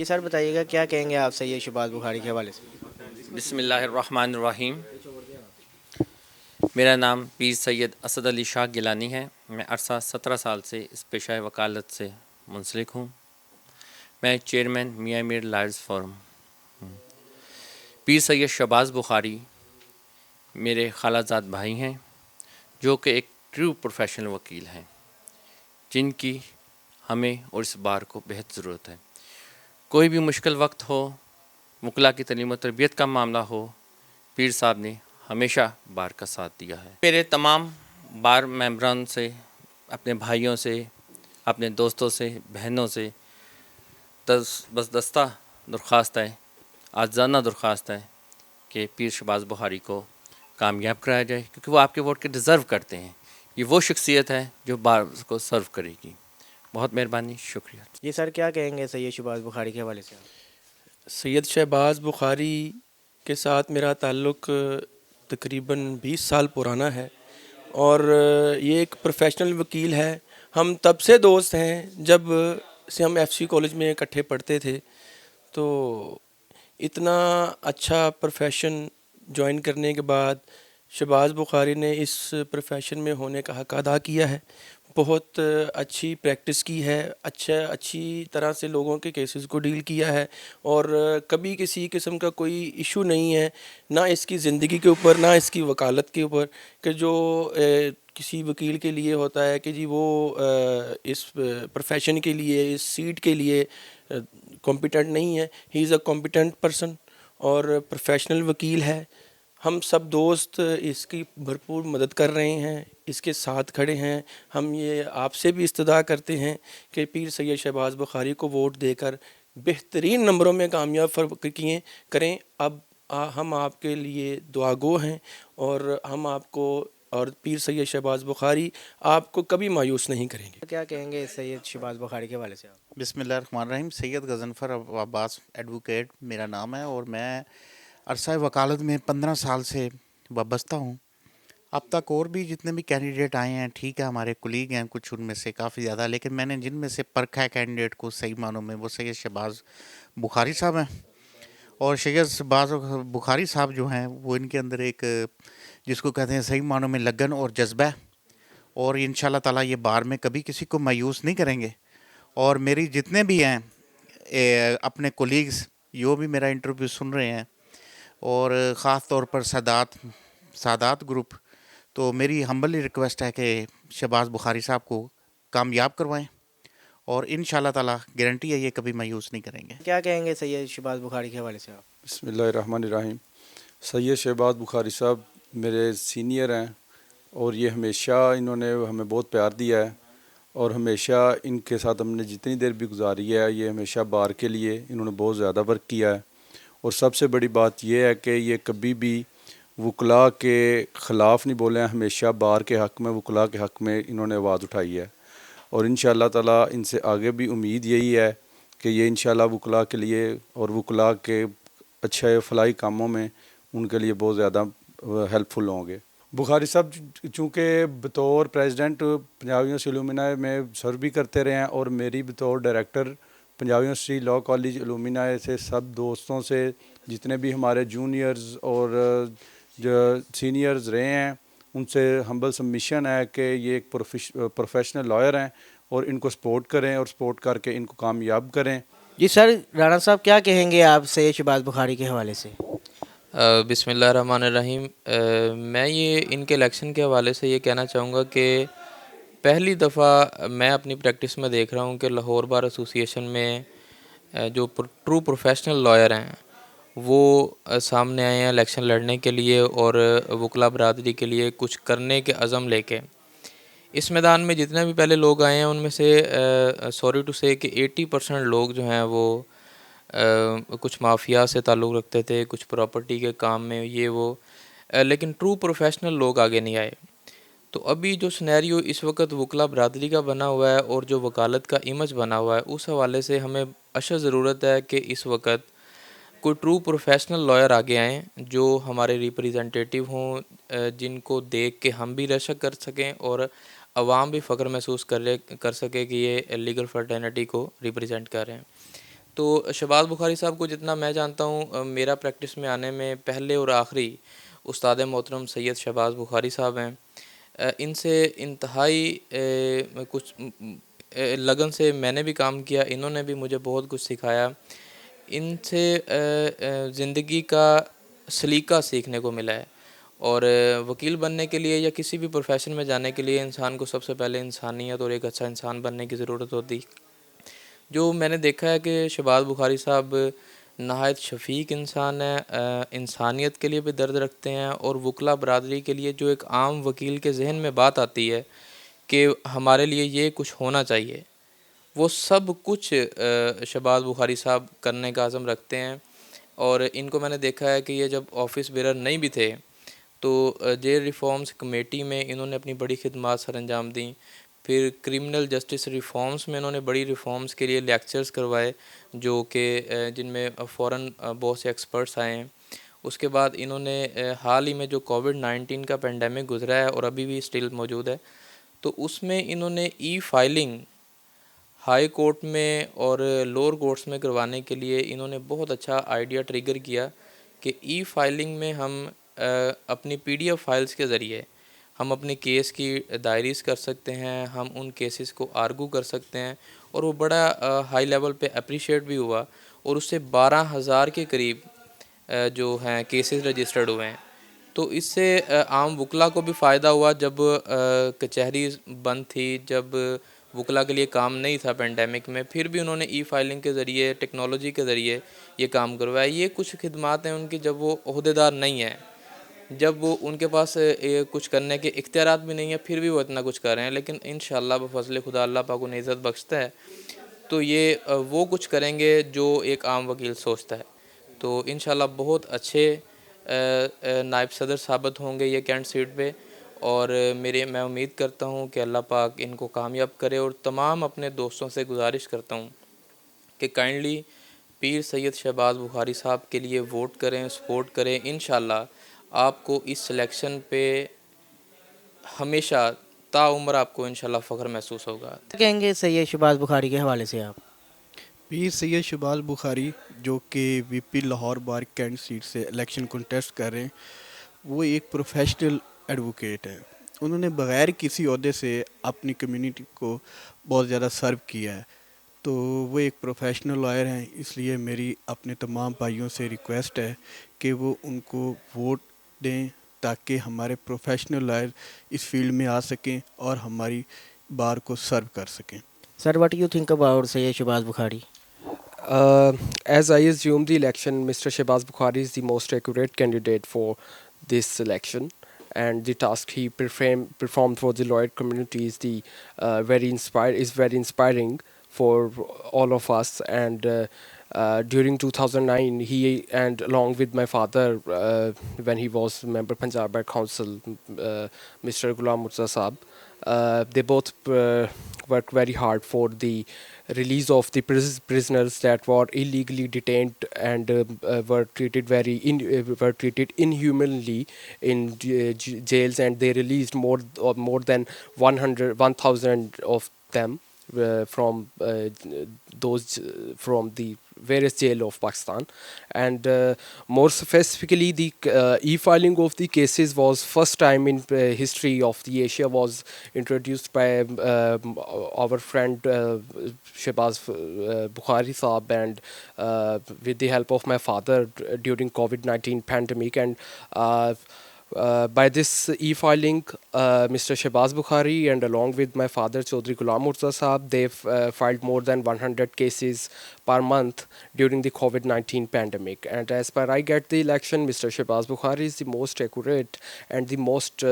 سر بتائیے گا کیا کہیں گے آپ سید شہباز بخاری کے حوالے سے؟ بسم اللہ الرحمن الرحیم۔ میرا نام پیر سید اسد علی شاہ گیلانی ہے۔ میں عرصہ 17 سال سے اس پیشہ وکالت سے منسلک ہوں۔ میں چیئرمین میاں میر لائرز فورم ہوں۔ پیر سید شہباز بخاری میرے خالہ زاد بھائی ہیں، جو کہ ایک ٹرو پروفیشنل وکیل ہیں، جن کی ہمیں اور اس بار کو بہت ضرورت ہے۔ کوئی بھی مشکل وقت ہو، وکلا کی تعلیم و تربیت کا معاملہ ہو، پیر صاحب نے ہمیشہ بار کا ساتھ دیا ہے۔ میرے تمام بار ممبران سے، اپنے بھائیوں سے، اپنے دوستوں سے، بہنوں سے بس دستہ درخواست ہے، عاجزانہ درخواست ہے کہ پیر شہباز بخاری کو کامیاب کرایا جائے، کیونکہ وہ آپ کے ووٹ کے ڈیزرو کرتے ہیں۔ یہ وہ شخصیت ہے جو بار کو سرو کرے گی۔ بہت مہربانی، شکریہ۔ جی سر کیا کہیں گے سید شہباز بخاری کے حوالے سے آپ؟ سید شہباز بخاری کے ساتھ میرا تعلق تقریباً 20 سال پرانا ہے، اور یہ ایک پروفیشنل وکیل ہے۔ ہم تب سے دوست ہیں جب سے ہم ایف سی کالج میں اکٹھے پڑھتے تھے، تو اتنا اچھا پروفیشن جوائن کرنے کے بعد شہباز بخاری نے اس پروفیشن میں ہونے کا حق ادا کیا ہے۔ بہت اچھی پریکٹس کی ہے، اچھی طرح سے لوگوں کے کیسز کو ڈیل کیا ہے، اور کبھی کسی قسم کا کوئی ایشو نہیں ہے، نہ اس کی زندگی کے اوپر نہ اس کی وکالت کے اوپر، کہ جو کسی وکیل کے لیے ہوتا ہے کہ جی وہ اس پروفیشن کے لیے، اس سیٹ کے لیے کمپیٹنٹ نہیں ہے۔ ہی از اے کمپیٹنٹ پرسن اور پروفیشنل وکیل ہے۔ ہم سب دوست اس کی بھرپور مدد کر رہے ہیں، اس کے ساتھ کھڑے ہیں۔ ہم یہ آپ سے بھی استدعا کرتے ہیں کہ پیر سید شہباز بخاری کو ووٹ دے کر بہترین نمبروں میں کامیاب کریں۔ اب ہم آپ کے لیے دعا گو ہیں، اور ہم آپ کو اور پیر سید شہباز بخاری آپ کو کبھی مایوس نہیں کریں گے۔ کیا کہیں گے سید شہباز بخاری کے حوالے سے آپ؟ بسم اللہ الرحمن الرحیم۔ سید غضنفر عباس ایڈوکیٹ میرا نام ہے، اور میں عرصہ وکالت میں 15 سال سے وابستہ ہوں۔ اب تک اور بھی جتنے بھی کینڈیڈیٹ آئے ہیں، ٹھیک ہے، ہمارے کولیگ ہیں کچھ ان میں سے کافی زیادہ، لیکن میں نے جن میں سے پرکھا ہے کینڈیڈیٹ کو صحیح معنوں میں، وہ سید شہباز بخاری صاحب ہیں۔ اور سید شہباز بخاری صاحب جو ہیں وہ ان کے اندر ایک جس کو کہتے ہیں صحیح معنوں میں لگن اور جذبہ ہے، اور انشاءاللہ تعالیٰ یہ بار میں کبھی کسی کو مایوس نہیں کریں گے۔ اور میری جتنے بھی ہیں اپنے کولیگز جو بھی میرا انٹرویو سن رہے ہیں، اور خاص طور پر سادات گروپ، تو میری ہمبلی ریکویسٹ ہے کہ شہباز بخاری صاحب کو کامیاب کروائیں، اور انشاءاللہ تعالیٰ گارنٹی ہے یہ کبھی مایوس نہیں کریں گے۔ کیا کہیں گے سید شہباز بخاری کے حوالے سے آپ؟ بسم اللہ الرحمن الرحیم۔ سید شہباز بخاری صاحب میرے سینئر ہیں، اور یہ ہمیشہ انہوں نے ہمیں بہت پیار دیا ہے، اور ہمیشہ ان کے ساتھ ہم نے جتنی دیر بھی گزاری ہے، یہ ہمیشہ بار کے لیے انہوں نے بہت زیادہ ورک کیا ہے۔ اور سب سے بڑی بات یہ ہے کہ یہ کبھی بھی وکلاء کے خلاف نہیں بولے ہیں، ہمیشہ بار کے حق میں، وکلاء کے حق میں انہوں نے آواز اٹھائی ہے، اور انشاءاللہ تعالیٰ ان سے آگے بھی امید یہی ہے کہ یہ انشاءاللہ وکلاء کے لیے اور وکلاء کے اچھے فلاحی کاموں میں ان کے لیے بہت زیادہ ہیلپ فل ہوں گے۔ بخاری صاحب چونکہ بطور پریزیڈنٹ پنجاب یونیورسٹی الومنائے میں سرو بھی کرتے رہے ہیں، اور میری بطور director Punjab university law college alumni سے سب دوستوں سے جتنے بھی ہمارے جونیئرز اور جو سینئرز رہے ہیں، ان سے ہمبل سبمیشن ہے کہ یہ ایک پروفیشنل لائر ہیں، اور ان کو سپورٹ کریں، اور سپورٹ کر کے ان کو کامیاب کریں۔ جی سر رانا صاحب کیا کہیں گے آپ سید شہباز بخاری کے حوالے سے؟ بسم اللہ الرحمن الرحیم۔ میں یہ ان کے الیکشن کے حوالے سے یہ کہنا چاہوں گا کہ پہلی دفعہ میں اپنی پریکٹس میں دیکھ رہا ہوں کہ لاہور بار ایسوسی ایشن میں جو ٹرو پروفیشنل لائر ہیں وہ سامنے آئے ہیں الیکشن لڑنے کے لیے، اور وکلا برادری کے لیے کچھ کرنے کے عزم لے کے۔ اس میدان میں جتنے بھی پہلے لوگ آئے ہیں ان میں سے سوری ٹو سے کہ 80% لوگ جو ہیں وہ کچھ مافیا سے تعلق رکھتے تھے، کچھ پراپرٹی کے کام میں یہ وہ، لیکن ٹرو پروفیشنل لوگ آگے نہیں آئے۔ تو ابھی جو سنیریو اس وقت وکلا برادری کا بنا ہوا ہے اور جو وکالت کا امیج بنا ہوا ہے، اس حوالے سے ہمیں اشد ضرورت ہے کہ اس وقت کوئی ٹرو پروفیشنل لائر آگے آئیں جو ہمارے ریپریزنٹیٹیو ہوں، جن کو دیکھ کے ہم بھی رشک کر سکیں اور عوام بھی فخر محسوس کر سکے کہ یہ لیگل فرٹرنیٹی کو ریپریزنٹ کر رہے ہیں۔ تو شہباز بخاری صاحب کو جتنا میں جانتا ہوں، میرا پریکٹس میں آنے میں پہلے اور آخری استاد محترم سید شہباز بخاری صاحب ہیں. ان سے انتہائی کچھ لگن سے میں نے بھی کام کیا، انہوں نے بھی مجھے بہت کچھ سکھایا. ان سے زندگی کا سلیقہ سیکھنے کو ملا ہے. اور وکیل بننے کے لیے یا کسی بھی پروفیشن میں جانے کے لیے انسان کو سب سے پہلے انسانیت اور ایک اچھا انسان بننے کی ضرورت ہوتی. جو میں نے دیکھا ہے کہ شہباز بخاری صاحب نہایت شفیق انسان ہے، انسانیت کے لیے بھی درد رکھتے ہیں، اور وکلا برادری کے لیے جو ایک عام وکیل کے ذہن میں بات آتی ہے کہ ہمارے لیے یہ کچھ ہونا چاہیے، وہ سب کچھ شہباز بخاری صاحب کرنے کا عزم رکھتے ہیں. اور ان کو میں نے دیکھا ہے کہ یہ جب آفس بیرر نہیں بھی تھے تو جیل ریفارمز کمیٹی میں انہوں نے اپنی بڑی خدمات سر انجام دیں. پھر کرمنل جسٹس ریفارمز میں انہوں نے بڑی ریفارمز کے لیے لیکچرز کروائے، جو کہ جن میں فوراً بہت سے ایکسپرٹس آئے ہیں. اس کے بعد انہوں نے حال ہی میں جو کووڈ-19 کا پینڈیمک گزرا ہے اور ابھی بھی اسٹل موجود ہے، تو اس میں انہوں نے ای فائلنگ ہائی کورٹ میں اور لوور کورٹس میں کروانے کے لیے انہوں نے بہت اچھا آئیڈیا ٹریگر کیا کہ ای فائلنگ میں ہم اپنی پی ڈی ایف فائلز کے ذریعے ہم اپنے کیس کی دائریز کر سکتے ہیں، ہم ان کیسز کو آرگو کر سکتے ہیں. اور وہ بڑا ہائی لیول پہ اپریشیٹ بھی ہوا، اور اس سے 12,000 کے قریب جو ہیں کیسز رجسٹرڈ ہوئے ہیں. تو اس سے عام وکلا کو بھی فائدہ ہوا. جب کچہری بند تھی، جب وکلا کے لیے کام نہیں تھا پینڈیمک میں، پھر بھی انہوں نے ای فائلنگ کے ذریعے، ٹیکنالوجی کے ذریعے یہ کام کروایا. یہ کچھ خدمات ہیں ان کی جب وہ عہدیدار نہیں ہیں، جب وہ ان کے پاس کچھ کرنے کے اختیارات بھی نہیں ہیں، پھر بھی وہ اتنا کچھ کر رہے ہیں. لیکن انشاءاللہ بفضل خدا اللہ پاک انہیں عزت بخشتا ہے، تو یہ وہ کچھ کریں گے جو ایک عام وکیل سوچتا ہے. تو انشاءاللہ بہت اچھے نائب صدر ثابت ہوں گے یہ کینٹ سیٹ پہ. اور میں امید کرتا ہوں کہ اللہ پاک ان کو کامیاب کرے. اور تمام اپنے دوستوں سے گزارش کرتا ہوں کہ کائنڈلی پیر سید شہباز بخاری صاحب کے لیے ووٹ کریں، سپورٹ کریں. انشاءاللہ آپ کو اس سلیکشن پہ ہمیشہ تا عمر آپ کو انشاءاللہ فخر محسوس ہوگا. کیا کہیں گے سید شہباز بخاری کے حوالے سے آپ؟ پیر سید شہباز بخاری جو کہ وی پی لاہور بار کینٹ سیٹ سے الیکشن کنٹیسٹ کر رہے ہیں، وہ ایک پروفیشنل ایڈوکیٹ ہیں. انہوں نے بغیر کسی عہدے سے اپنی کمیونٹی کو بہت زیادہ سرو کیا ہے. تو وہ ایک پروفیشنل لائر ہیں، اس لیے میری اپنے تمام بھائیوں سے ریکویسٹ ہے کہ وہ ان کو ووٹ دیں تاکہ ہمارے پروفیشنل لائر اس فیلڈ میں آ سکیں اور ہماری بار کو سرو کر سکیں. Sir what you think about Syed Shahbaz Bukhari? As I assume the election, Mr. Shehbaz Bukhari is the most accurate candidate for this election, and the task he performed for the lawyer community is very inspiring for all of us. And during 2009, he and along with my father, when he was member Punjab Bar Council, Mr. Ghulam Murtaza Saab, they both worked very hard for the release of the prisoners that were illegally detained and were treated inhumanly in jails, and they released more than 1,000 of them from the various jail of Pakistan. And more specifically, the e-filing of the cases was first time in history of the Asia, was introduced by our friend Shehbaz Bukhari Saab, and with the help of my father during COVID-19 pandemic. And by this e-filing, Mr. Shehbaz Bukhari and along with my father Chaudhry Ghulam Murtaza Saab, they've filed more than 100 cases per month during the COVID-19 pandemic. And as per I get the election, Mr. Shehbaz Bukhari is the most accurate and the most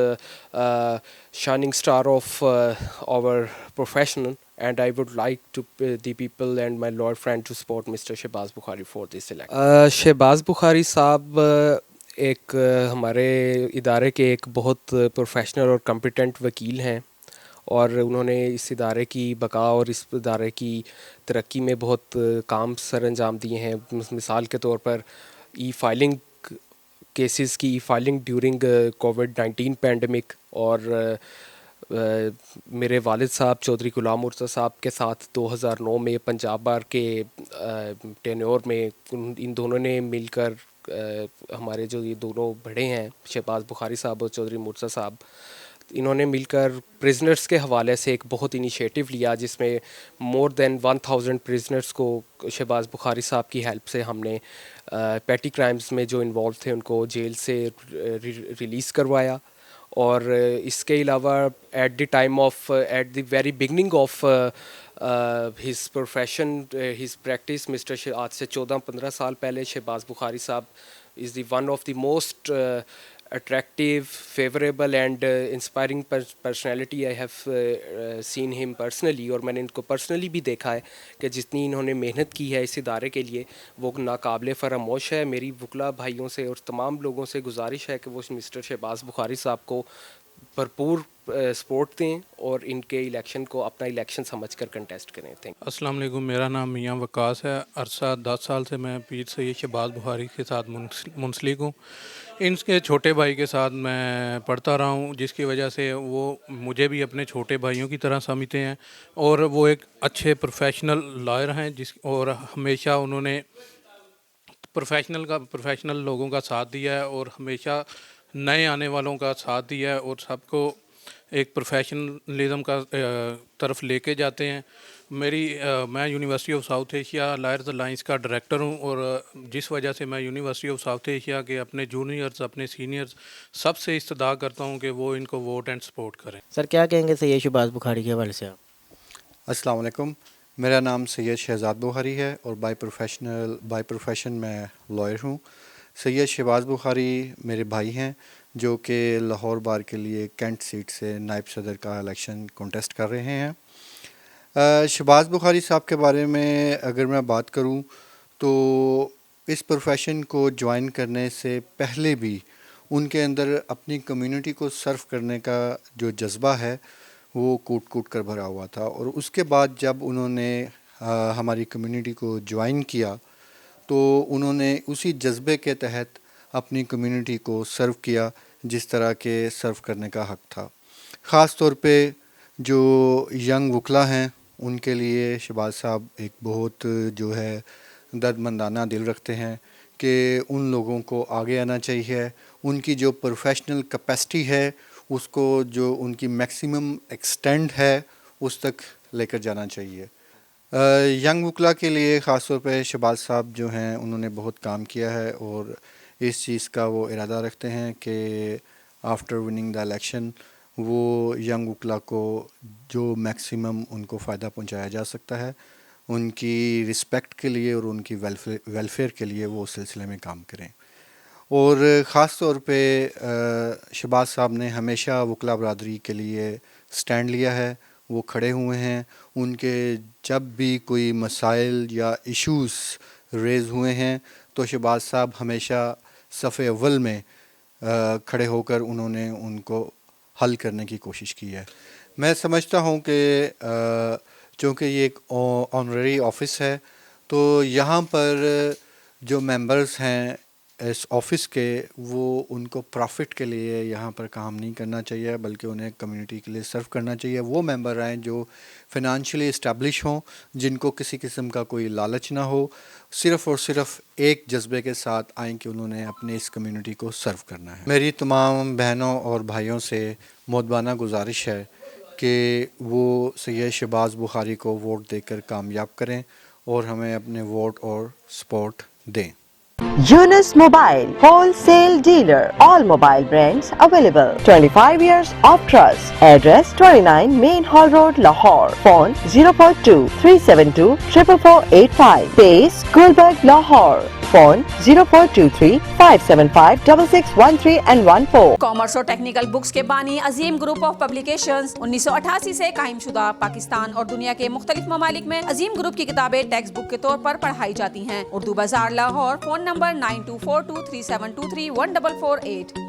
shining star of our profession. And I would like to the people and my lawyer friend to support Mr. Shehbaz Bukhari for this election. Shahbaz Bukhari صاحب ایک ہمارے ادارے کے ایک بہت professional اور competent وکیل ہیں، اور انہوں نے اس ادارے کی بقا اور اس ادارے کی ترقی میں بہت کام سر انجام دیے ہیں. مثال کے طور پر ای فائلنگ کیسز کی ای فائلنگ ڈیورنگ کووڈ-19 پینڈیمک، اور میرے والد صاحب چودھری غلام مرتضیٰ صاحب کے ساتھ 2009 میں پنجاب بار کے ٹینیور میں ان دونوں نے مل کر ہمارے جو یہ دونوں بڑے ہیں شہباز بخاری صاحب اور چودھری مرتضیٰ صاحب، انہوں نے مل کر پرزنرز کے حوالے سے ایک بہت انیشیٹو لیا جس میں مور دین 1000 پرزنرز کو شہباز بخاری صاحب کی ہیلپ سے ہم نے پیٹی کرائمز میں جو انوالو تھے ان کو جیل سے ریلیز کروایا. اور اس کے علاوہ at the very beginning of his profession his practice mister آج سے 14-15 سال پہلے شہباز بخاری صاحب is the one of the most attractive, favorable and inspiring personality I have seen him personally. اور میں نے ان کو پرسنلی بھی دیکھا ہے کہ جتنی انہوں نے محنت کی ہے اس ادارے کے لیے وہ ناقابل فراموش ہے. میری وکلا بھائیوں سے اور تمام لوگوں سے گزارش ہے کہ وہ مسٹر شہباز بخاری صاحب کو بھرپور سپورٹ دیں اور ان کے الیکشن کو اپنا الیکشن سمجھ کر کنٹیسٹ کریں. السلام علیکم، میرا نام میاں وقاص ہے. عرصہ 10 سال سے میں پیر سید شہباز بخاری کے ساتھ منسلک ہوں. ان کے چھوٹے بھائی کے ساتھ میں پڑھتا رہا ہوں، جس کی وجہ سے وہ مجھے بھی اپنے چھوٹے بھائیوں کی طرح سمجھتے ہیں اور وہ ایک اچھے پروفیشنل لائر ہیں اور ہمیشہ انہوں نے پروفیشنل لوگوں کا ساتھ دیا ہے اور ہمیشہ نئے آنے والوں کا ساتھ دیا ہے اور سب کو ایک پروفیشنلزم کا طرف لے کے جاتے ہیں. میں university of south Asia lawyers alliance کا ڈائریکٹر ہوں اور جس وجہ سے میں یونیورسٹی آف ساؤتھ ایشیا کے اپنے جونیئرز اپنے سینئرز سب سے استدعا کرتا ہوں کہ وہ ان کو ووٹ اینڈ سپورٹ کریں. سر کیا کہیں گے سید شہباز بخاری کے حوالے سے آپ؟ السلام علیکم، میرا نام سید شہزاد بخاری ہے اور بائی پروفیشن میں لائر ہوں. سید شہباز بخاری میرے بھائی ہیں جو کہ لاہور بار کے لیے کینٹ سیٹ سے نائب صدر کا الیکشن کنٹیسٹ کر رہے ہیں. شہباز بخاری صاحب کے بارے میں اگر میں بات کروں تو اس پروفیشن کو جوائن کرنے سے پہلے بھی ان کے اندر اپنی کمیونٹی کو سرو کرنے کا جو جذبہ ہے وہ کوٹ کر بھرا ہوا تھا. اور اس کے بعد جب انہوں نے ہماری کمیونٹی کو جوائن کیا تو انہوں نے اسی جذبے کے تحت اپنی کمیونٹی کو سرو کیا جس طرح کے سرو کرنے کا حق تھا. خاص طور پہ جو ینگ وکلا ہیں ان کے لیے شہباز صاحب ایک بہت جو ہے درد مندانہ دل رکھتے ہیں کہ ان لوگوں کو آگے آنا چاہیے. ان کی جو پروفیشنل کیپیسٹی ہے اس کو جو ان کی میکسیمم ایکسٹینڈ ہے اس تک لے کر جانا چاہیے. ینگ وکلا کے لیے خاص طور پہ شہباز صاحب جو ہیں انہوں نے بہت کام کیا ہے اور اس چیز کا وہ ارادہ رکھتے ہیں کہ آفٹر وننگ دا الیکشن وہ ینگ وکلا کو جو میکسیمم ان کو فائدہ پہنچایا جا سکتا ہے ان کی رسپیکٹ کے لیے اور ان کی ویلفیئر کے لیے وہ اس سلسلے میں کام کریں. اور خاص طور پہ شہباز صاحب نے ہمیشہ وکلا برادری کے لیے سٹینڈ لیا ہے. وہ کھڑے ہوئے ہیں، ان کے جب بھی کوئی مسائل یا ایشوز ریز ہوئے ہیں تو شہباز صاحب ہمیشہ صف اول میں کھڑے ہو کر انہوں نے ان کو حل کرنے کی کوشش کی ہے. میں سمجھتا ہوں کہ چونکہ یہ ایک آنرری آفس ہے تو یہاں پر جو ممبرز ہیں اس آفس کے وہ ان کو پروفٹ کے لیے یہاں پر کام نہیں کرنا چاہیے بلکہ انہیں کمیونٹی کے لیے سرو کرنا چاہیے. وہ ممبر آئیں جو فنانشلی اسٹیبلش ہوں، جن کو کسی قسم کا کوئی لالچ نہ ہو، صرف اور صرف ایک جذبے کے ساتھ آئیں کہ انہوں نے اپنے اس کمیونٹی کو سرو کرنا ہے. میری تمام بہنوں اور بھائیوں سے مؤدبانہ گزارش ہے کہ وہ سید شہباز بخاری کو ووٹ دے کر کامیاب کریں اور ہمیں اپنے ووٹ اور سپورٹ دیں. Yunus Mobile, wholesale dealer. All mobile brands available. 25 years of trust. Address 29 Main Hall Road, Lahore. Phone 042 372 4485. Base Gulberg, Lahore. Phone 0423 575 6613 and 14. Commerce اور ٹیکنیکل بکس کے بانی عظیم گروپ آف پبلیکیشنز 1988 سے قائم شدہ پاکستان اور دنیا کے مختلف ممالک میں عظیم گروپ کی کتابیں ٹیکسٹ بک کے طور پر پڑھائی جاتی ہیں. اردو بازار لاہور. Phone number 924237231448.